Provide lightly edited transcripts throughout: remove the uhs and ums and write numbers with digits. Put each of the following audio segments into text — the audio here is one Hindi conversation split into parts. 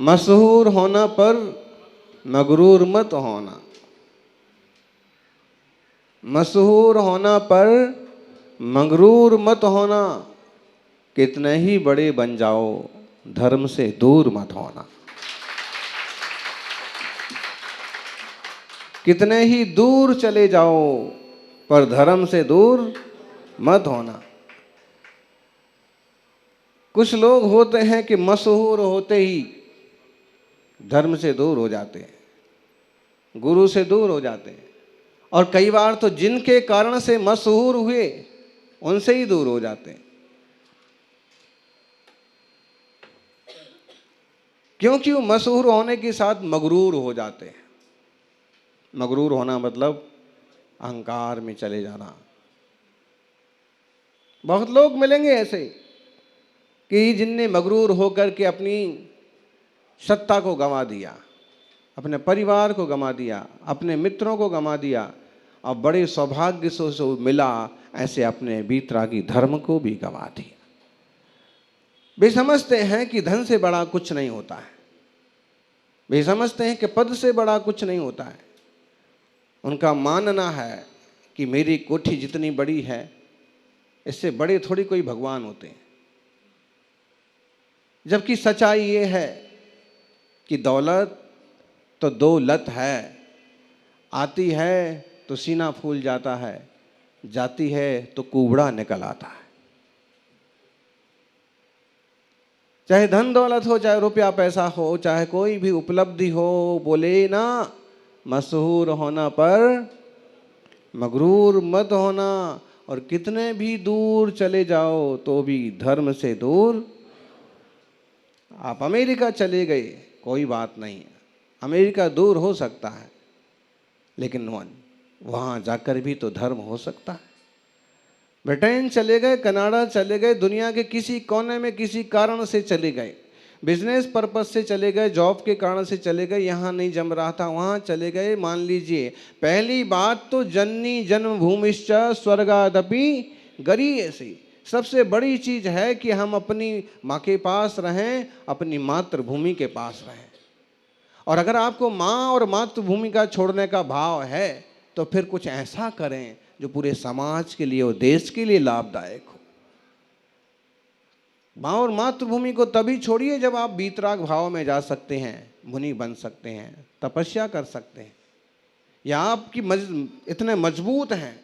मशहूर होना पर मगरूर मत होना। मशहूर होना पर मगरूर मत होना। कितने ही बड़े बन जाओ, धर्म से दूर मत होना। कितने ही दूर चले जाओ, पर धर्म से दूर मत होना। कुछ लोग होते हैं कि मशहूर होते ही धर्म से दूर हो जाते हैं, गुरु से दूर हो जाते हैं, और कई बार तो जिनके कारण से मशहूर हुए उनसे ही दूर हो जाते हैं। क्योंकि वो मशहूर होने के साथ मगरूर हो जाते हैं। मगरूर होना मतलब अहंकार में चले जाना। बहुत लोग मिलेंगे ऐसे कि जिनने मगरूर होकर के अपनी सत्ता को गंवा दिया, अपने परिवार को गंवा दिया, अपने मित्रों को गंवा दिया, और बड़े सौभाग्य से मिला ऐसे अपने बीतरागी धर्म को भी गंवा दिया। वे समझते हैं कि धन से बड़ा कुछ नहीं होता है। वे समझते हैं कि पद से बड़ा कुछ नहीं होता है। उनका मानना है कि मेरी कोठी जितनी बड़ी है, इससे बड़े थोड़ी कोई भगवान होते हैं। जबकि सच्चाई ये है कि दौलत तो दो लत है, आती है तो सीना फूल जाता है, जाती है तो कुबड़ा निकल आता है। चाहे धन दौलत हो, चाहे रुपया पैसा हो, चाहे कोई भी उपलब्धि हो, बोले ना मशहूर होना पर मगरूर मत होना। और कितने भी दूर चले जाओ तो भी धर्म से दूर। आप अमेरिका चले गए, कोई बात नहीं, अमेरिका दूर हो सकता है, लेकिन वहाँ जाकर भी तो धर्म हो सकता है। ब्रिटेन चले गए, कनाडा चले गए, दुनिया के किसी कोने में किसी कारण से चले गए, बिजनेस पर्पज से चले गए, जॉब के कारण से चले गए, यहाँ नहीं जम रहा था वहाँ चले गए। मान लीजिए, पहली बात तो जननी जन्मभूमिश्च स्वर्गादपि गरीयसी। सबसे बड़ी चीज है कि हम अपनी माँ के पास रहें, अपनी मातृभूमि के पास रहें। और अगर आपको माँ और मातृभूमि का छोड़ने का भाव है तो फिर कुछ ऐसा करें जो पूरे समाज के लिए और देश के लिए लाभदायक हो। माँ और मातृभूमि को तभी छोड़िए जब आप बीतराग भाव में जा सकते हैं, मुनि बन सकते हैं, तपस्या कर सकते हैं, या आपकी इतने मजबूत हैं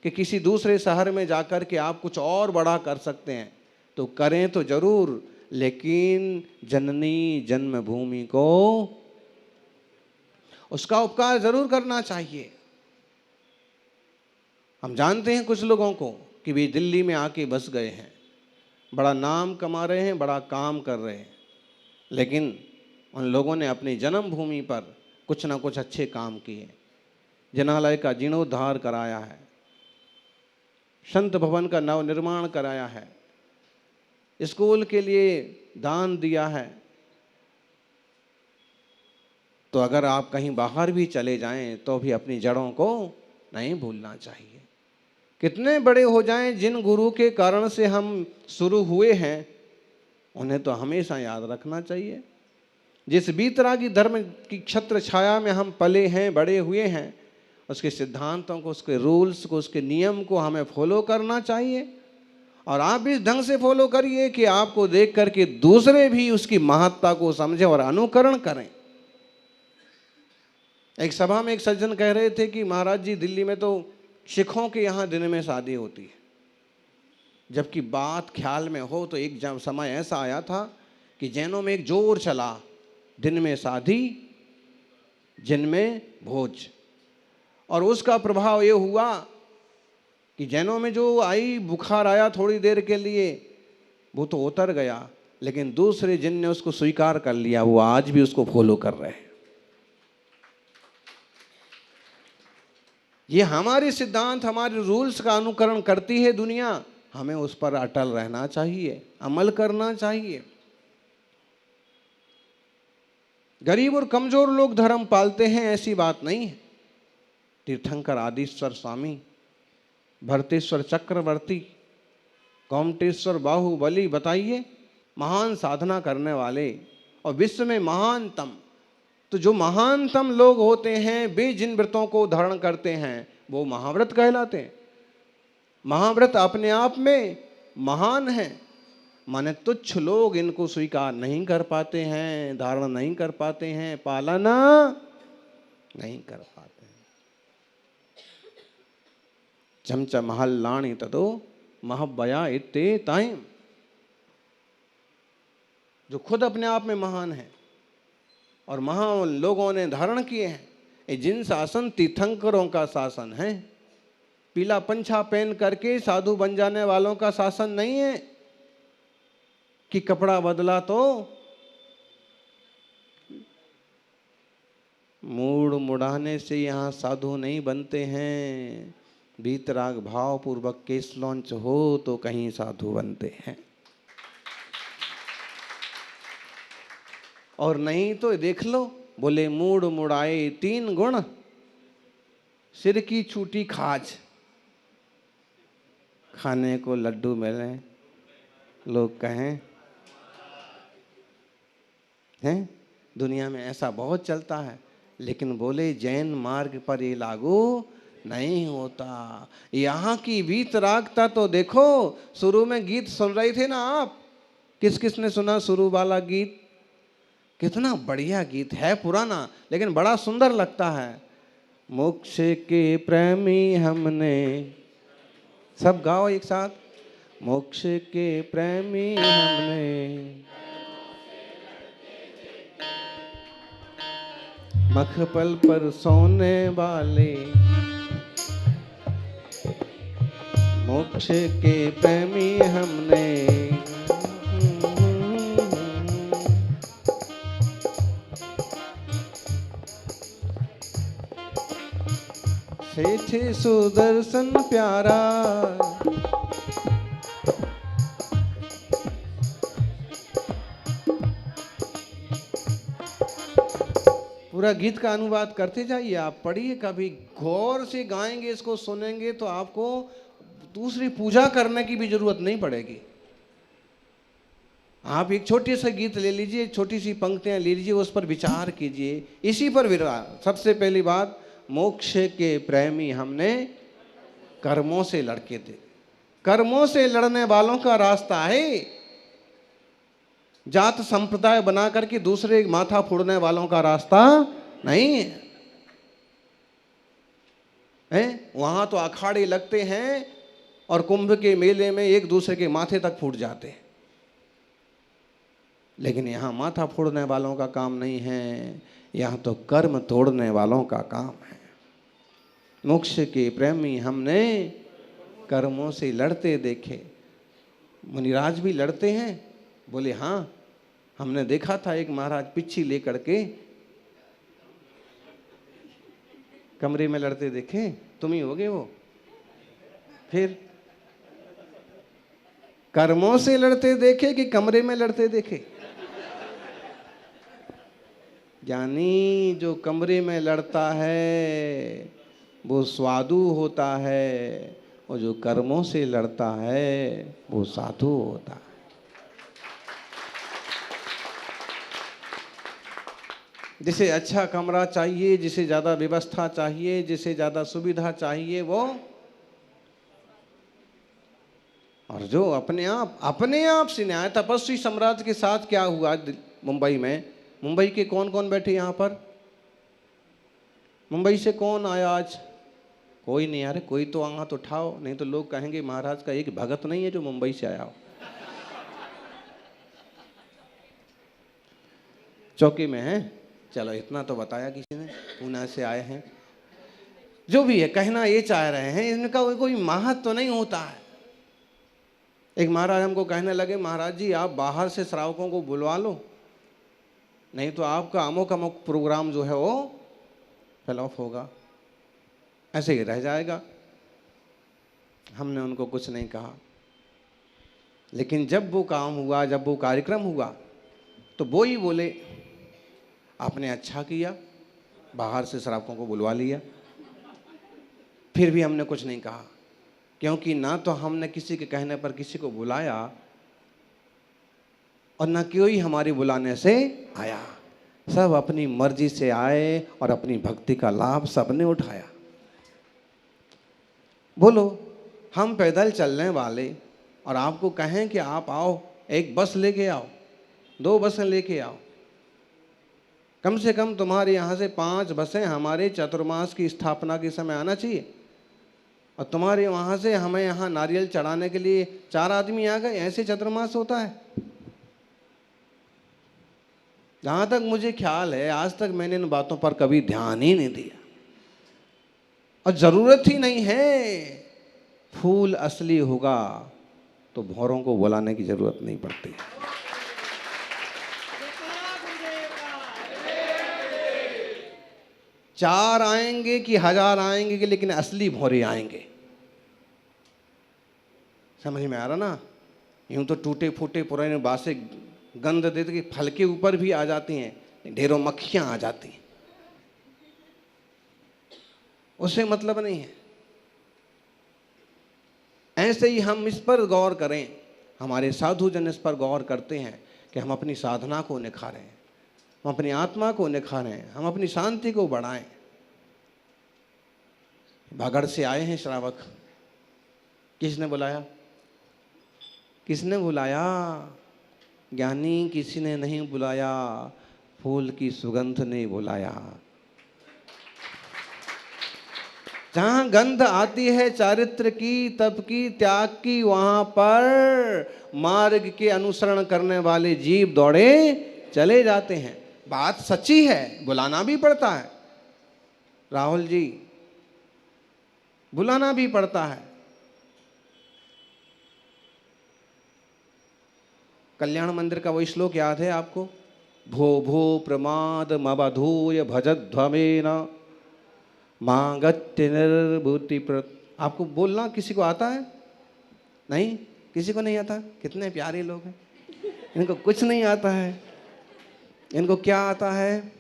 कि किसी दूसरे शहर में जाकर के आप कुछ और बड़ा कर सकते हैं, तो करें तो जरूर, लेकिन जननी जन्मभूमि को उसका उपकार जरूर करना चाहिए। हम जानते हैं कुछ लोगों को कि वे दिल्ली में आके बस गए हैं, बड़ा नाम कमा रहे हैं, बड़ा काम कर रहे हैं, लेकिन उन लोगों ने अपनी जन्मभूमि पर कुछ ना कुछ अच्छे काम किए। जिनालय का जीर्णोद्धार कराया है, संत भवन का नवनिर्माण कराया है, स्कूल के लिए दान दिया है। तो अगर आप कहीं बाहर भी चले जाएं तो भी अपनी जड़ों को नहीं भूलना चाहिए। कितने बड़े हो जाएं, जिन गुरु के कारण से हम शुरू हुए हैं उन्हें तो हमेशा याद रखना चाहिए। जिस बीतरागी धर्म की छत्र छाया में हम पले हैं, बड़े हुए हैं, उसके सिद्धांतों को, उसके रूल्स को, उसके नियम को हमें फॉलो करना चाहिए। और आप इस ढंग से फॉलो करिए कि आपको देख करके दूसरे भी उसकी महत्ता को समझें और अनुकरण करें। एक सभा में एक सज्जन कह रहे थे कि महाराज जी, दिल्ली में तो सिखों के यहाँ दिन में शादी होती है, जबकि बात ख्याल में हो तो एक समय ऐसा आया था कि जैनों में एक जोर चला, दिन में शादी जिन में भोज। और उसका प्रभाव ये हुआ कि जैनों में जो आई बुखार आया थोड़ी देर के लिए, वो तो उतर गया, लेकिन दूसरे जिन ने उसको स्वीकार कर लिया, वो आज भी उसको फॉलो कर रहे हैं। ये हमारे सिद्धांत, हमारे रूल्स का अनुकरण करती है दुनिया, हमें उस पर अटल रहना चाहिए, अमल करना चाहिए। गरीब और कमजोर लोग धर्म पालते हैं, ऐसी बात नहीं है। तीर्थंकर आदिश्वर स्वामी भरतेश्वर चक्रवर्ती, गोमटेश्वर बाहुबली, बताइए महान साधना करने वाले और विश्व में महानतम। तो जो महानतम लोग होते हैं वे जिन व्रतों को धारण करते हैं वो महाव्रत कहलाते हैं। महाव्रत अपने आप में महान है, माने तुच्छ लोग इनको स्वीकार नहीं कर पाते हैं, धारण नहीं कर पाते हैं, पालन नहीं कर पाते हैं। चमचा महल लाणी तदो महबया इत्ते ताइम, जो खुद अपने आप में महान है और महान लोगों ने धारण किए हैं। ये जिन शासन तीर्थंकरों का शासन है, पीला पंछा पहन करके साधु बन जाने वालों का शासन नहीं है कि कपड़ा बदला तो मूड मुड़ाने से यहाँ साधु नहीं बनते हैं। वीतराग भाव पूर्वक केस लॉन्च हो तो कहीं साधु बनते हैं, और नहीं तो देख लो, बोले मूड मुड़ाए 3 गुण, सिर की छूटी खाज, खाने को लड्डू मिले लोग कहें हैं। दुनिया में ऐसा बहुत चलता है, लेकिन बोले जैन मार्ग पर ये लागू नहीं होता। यहाँ की वीतरागता तो देखो। शुरू में गीत सुन रहे थे ना आप, किस किस ने सुना शुरू वाला गीत? कितना बढ़िया गीत है, पुराना लेकिन बड़ा सुंदर लगता है। मोक्ष के प्रेमी हमने, सब गाओ एक साथ। मोक्ष के प्रेमी हमने, मखपल पर सोने वाले, मोक्ष के प्रेमी हमने, सेठ सुदर्शन प्यारा, पूरा गीत का अनुवाद करते जाइए, आप पढ़िए, कभी गौर से गाएंगे, इसको सुनेंगे तो आपको दूसरी पूजा करने की भी जरूरत नहीं पड़ेगी। आप एक छोटे से गीत ले लीजिए, छोटी सी पंक्तियां ले लीजिए, उस पर विचार कीजिए, इसी पर विचार। सबसे पहली बात, मोक्ष के प्रेमी हमने कर्मों से लड़के थे। कर्मों से लड़ने वालों का रास्ता है, जात संप्रदाय बना करके दूसरे माथा फोड़ने वालों का रास्ता नहीं है। वहां तो अखाड़े लगते हैं और कुंभ के मेले में एक दूसरे के माथे तक फूट जाते हैं, लेकिन यहां माथा फोड़ने वालों का काम नहीं है, यहां तो कर्म तोड़ने वालों का काम है। मोक्ष के प्रेमी हमने कर्मों से लड़ते देखे। मुनिराज भी लड़ते हैं? बोले हाँ, हमने देखा था एक महाराज पिच्छी लेकर के कमरे में लड़ते देखे। तुम ही होगे वो। फिर कर्मों से लड़ते देखे कि कमरे में लड़ते देखे? यानी जो कमरे में लड़ता है वो स्वादु होता है, और जो कर्मों से लड़ता है वो साधु होता है। जिसे अच्छा कमरा चाहिए, जिसे ज्यादा व्यवस्था चाहिए, जिसे ज्यादा सुविधा चाहिए वो, और जो अपने आप से न्याय। तपस्वी सम्राट के साथ क्या हुआ मुंबई में? मुंबई के कौन कौन बैठे यहाँ पर? मुंबई से कौन आया आज? कोई नहीं। यार कोई तो हाथ उठाओ, नहीं तो लोग कहेंगे महाराज का एक भगत नहीं है जो मुंबई से आया हो। चौकी में है, चलो इतना तो बताया किसी ने। पूना से आए हैं, जो भी है, कहना ये चाह रहे हैं इनका कोई महत्व तो नहीं होता है। एक महाराज हमको कहने लगे, महाराज जी आप बाहर से श्रावकों को बुलवा लो, नहीं तो आपका अमुक अमुक प्रोग्राम जो है वो फेल ऑफ होगा, ऐसे ही रह जाएगा। हमने उनको कुछ नहीं कहा, लेकिन जब वो काम हुआ, जब वो कार्यक्रम हुआ, तो वो ही बोले आपने अच्छा किया, बाहर से श्रावकों को बुलवा लिया। फिर भी हमने कुछ नहीं कहा, क्योंकि ना तो हमने किसी के कहने पर किसी को बुलाया और ना कोई हमारी बुलाने से आया। सब अपनी मर्जी से आए और अपनी भक्ति का लाभ सबने उठाया। बोलो, हम पैदल चलने वाले और आपको कहें कि आप आओ, एक बस लेके आओ, 2 बसें लेके आओ, कम से कम तुम्हारे यहाँ से 5 बसें हमारे चतुर्मास की स्थापना के समय आना चाहिए, और तुम्हारे वहाँ से हमें यहाँ नारियल चढ़ाने के लिए 4 आदमी आ गए। ऐसे चतुर्मास होता है? जहाँ तक मुझे ख्याल है आज तक मैंने इन बातों पर कभी ध्यान ही नहीं दिया, और ज़रूरत ही नहीं है। फूल असली होगा तो भौरों को बुलाने की ज़रूरत नहीं पड़ती। चार आएंगे कि 1000 आएंगे कि, लेकिन असली भौरे आएंगे। समझ में आ रहा ना? यूं तो टूटे फूटे पुराने बासे गंध देते कि फल के ऊपर भी आ जाती हैं, ढेरों मक्खियां आ जाती हैं, उससे मतलब नहीं है। ऐसे ही हम इस पर गौर करें, हमारे साधु जन इस पर गौर करते हैं कि हम अपनी साधना को निखारें, हम अपनी आत्मा को निखारें, हम अपनी शांति को बढ़ाएं। भागड़ से आए हैं श्रावक, किसने बुलाया? किसने बुलाया? ज्ञानी किसी ने नहीं बुलाया, फूल की सुगंध ने बुलाया। जहां गंध आती है चारित्र की, तप की, त्याग की, वहां पर मार्ग के अनुसरण करने वाले जीव दौड़े चले जाते हैं। बात सच्ची है, बुलाना भी पड़ता है राहुल जी, बुलाना भी पड़ता है। कल्याण मंदिर का वही श्लोक याद है आपको? भो भो प्रमाद मबधूय भजध्वमेन मागत्य निर्भूति प्रत। आपको बोलना किसी को आता है? नहीं, किसी को नहीं आता। कितने प्यारे लोग हैं, इनको कुछ नहीं आता है। इनको क्या आता है?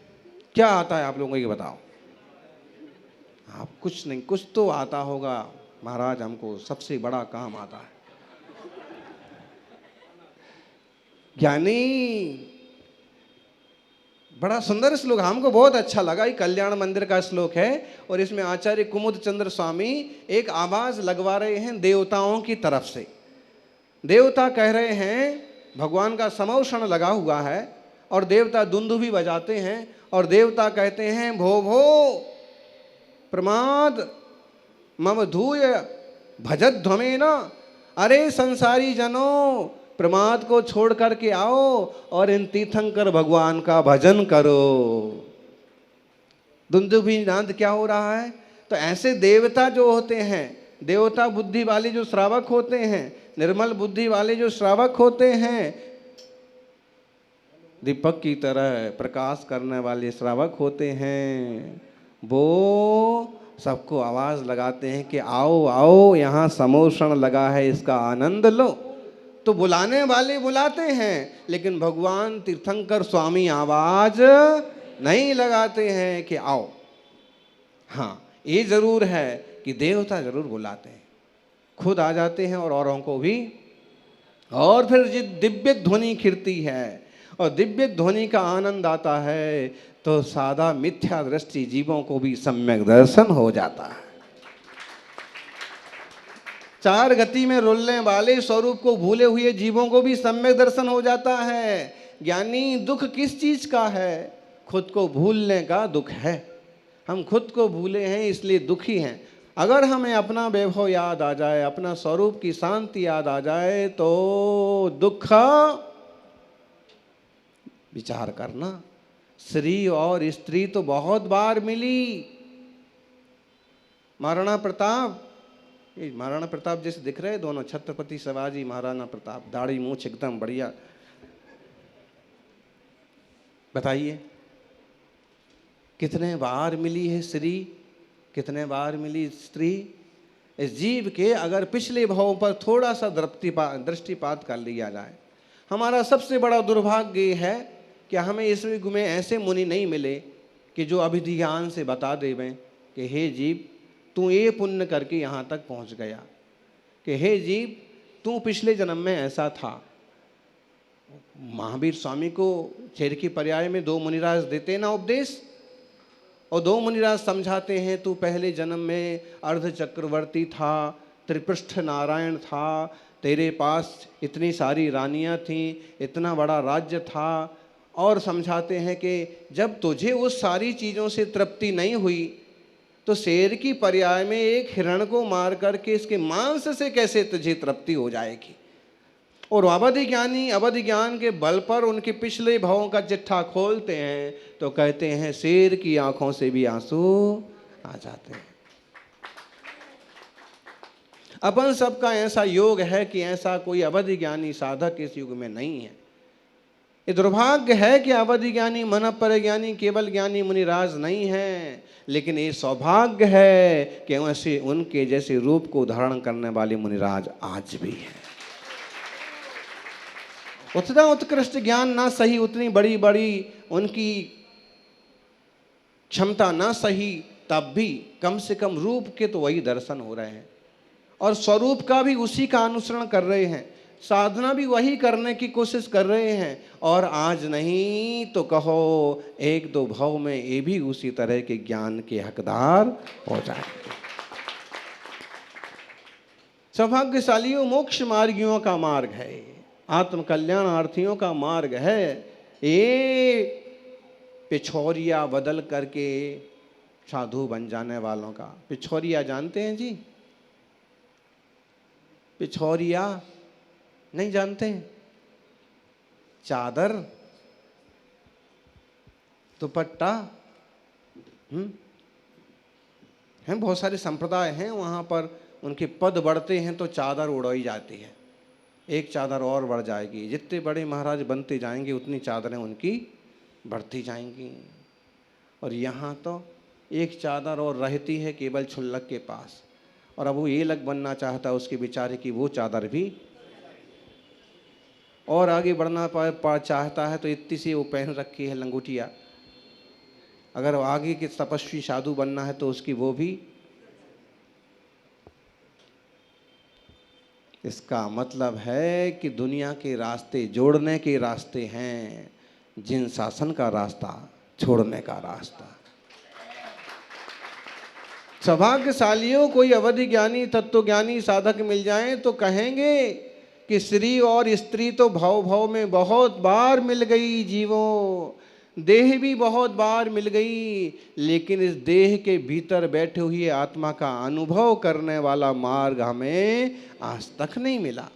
क्या आता है आप लोगों को ये बताओ। आप कुछ नहीं, कुछ तो आता होगा। महाराज हमको सबसे बड़ा काम आता है। ज्ञानी, बड़ा सुंदर श्लोक, हमको बहुत अच्छा लगा। ये कल्याण मंदिर का श्लोक है और इसमें आचार्य कुमुद चंद्र स्वामी एक आवाज लगवा रहे हैं देवताओं की तरफ से। देवता कह रहे हैं, भगवान का समौषण लगा हुआ है और देवता दुंदुभी बजाते हैं और देवता कहते हैं भो भो प्रमाद मम धूय भजध्वमेन। अरे संसारी जनों, प्रमाद को छोड़ करके आओ और इन तीर्थंकर भगवान का भजन करो। दुंदुभी नाद क्या हो रहा है? तो ऐसे देवता जो होते हैं, देवता बुद्धि वाले जो श्रावक होते हैं, निर्मल बुद्धि वाले जो श्रावक होते हैं, दीपक की तरह प्रकाश करने वाले श्रावक होते हैं, वो सबको आवाज लगाते हैं कि आओ आओ, यहाँ समोषण लगा है, इसका आनंद लो। तो बुलाने वाले बुलाते हैं, लेकिन भगवान तीर्थंकर स्वामी आवाज नहीं लगाते हैं कि आओ। हाँ, ये जरूर है कि देवता जरूर बुलाते हैं, खुद आ जाते हैं और औरों को भी। और फिर दिव्य ध्वनि खिरती है और दिव्य ध्वनि का आनंद आता है, तो सादा मिथ्या दृष्टि जीवों को भी सम्यक दर्शन हो जाता है। 4 गति में रुलने वाले स्वरूप को भूले हुए जीवों को भी सम्यक दर्शन हो जाता है। ज्ञानी, दुख किस चीज का है? खुद को भूलने का दुख है। हम खुद को भूले हैं इसलिए दुखी हैं। अगर हमें अपना वैभव याद आ जाए, अपना स्वरूप की शांति याद आ जाए, तो दुख विचार करना। श्री और स्त्री तो बहुत बार मिली। महाराणा प्रताप, ये महाराणा प्रताप जैसे दिख रहे दोनों, छत्रपति शिवाजी, महाराणा प्रताप, दाढ़ी मूछ एकदम बढ़िया। बताइए कितने बार मिली है श्री, कितने बार मिली स्त्री? इस जीव के अगर पिछले भावों पर थोड़ा सा दृष्टिपात कर लिया जाए। हमारा सबसे बड़ा दुर्भाग्य है कि हमें इस युग में ऐसे मुनि नहीं मिले कि जो अभिज्ञान से बता देवें कि हे जीव, तू ये पुण्य करके यहाँ तक पहुँच गया, कि हे जीव, तू पिछले जन्म में ऐसा था। महावीर स्वामी को चेर की पर्याय में 2 मुनिराज देते ना उपदेश, और 2 मुनिराज समझाते हैं तू पहले जन्म में अर्ध चक्रवर्ती था, त्रिपृष्ठ नारायण था, तेरे पास इतनी सारी रानियां थीं, इतना बड़ा राज्य था। और समझाते हैं कि जब तुझे उस सारी चीज़ों से तृप्ति नहीं हुई तो शेर की पर्याय में एक हिरण को मार करके इसके मांस से कैसे तुझे तृप्ति हो जाएगी। और अवधि ज्ञान के बल पर उनके पिछले भावों का चिट्ठा खोलते हैं तो कहते हैं शेर की आंखों से भी आंसू आ जाते हैं। अपन सबका ऐसा योग है कि ऐसा कोई अवधि ज्ञानी साधक इस युग में नहीं है। ये दुर्भाग्य है कि अवधि ज्ञानी, मन पर ज्ञानी, केवल ज्ञानी मुनिराज नहीं है, लेकिन ये सौभाग्य है कि वैसे उनके जैसे रूप को धारण करने वाले मुनिराज आज भी हैं। उतना उत्कृष्ट ज्ञान ना सही, उतनी बड़ी बड़ी उनकी क्षमता ना सही, तब भी कम से कम रूप के तो वही दर्शन हो रहे हैं और स्वरूप का भी उसी का अनुसरण कर रहे हैं, साधना भी वही करने की कोशिश कर रहे हैं। और आज नहीं तो कहो 1-2 भाव में ये भी उसी तरह के ज्ञान के हकदार हो जाएंगे। सौभाग्यशालियों, मोक्ष मार्गियों का मार्ग है, आत्म कल्याणार्थियों का मार्ग है। ये पिछोरिया बदल करके साधु बन जाने वालों का। पिछोरिया जानते हैं जी? पिछोरिया नहीं जानते हैं? चादर, दुपट्टा, हैं बहुत सारे संप्रदाय हैं, वहाँ पर उनके पद बढ़ते हैं तो चादर उड़ाई जाती है, एक चादर और बढ़ जाएगी। जितने बड़े महाराज बनते जाएंगे उतनी चादरें उनकी बढ़ती जाएंगी। और यहाँ तो एक चादर और रहती है केवल छुल्लक के पास, और अब वो ये लग बनना चाहता है उसके बेचारे की वो चादर भी, और आगे बढ़ना चाहता है तो इतनी सी वो पहन रखी है लंगोटिया। अगर आगे के तपस्वी साधु बनना है तो उसकी वो भी। इसका मतलब है कि दुनिया के रास्ते जोड़ने के रास्ते हैं, जिन शासन का रास्ता छोड़ने का रास्ता। सौभाग्यशालियों, कोई अवधि ज्ञानी तत्वज्ञानी साधक मिल जाएं तो कहेंगे कि श्री और स्त्री तो भव भव में बहुत बार मिल गई जीवों, देह भी बहुत बार मिल गई, लेकिन इस देह के भीतर बैठे हुए आत्मा का अनुभव करने वाला मार्ग हमें आज तक नहीं मिला।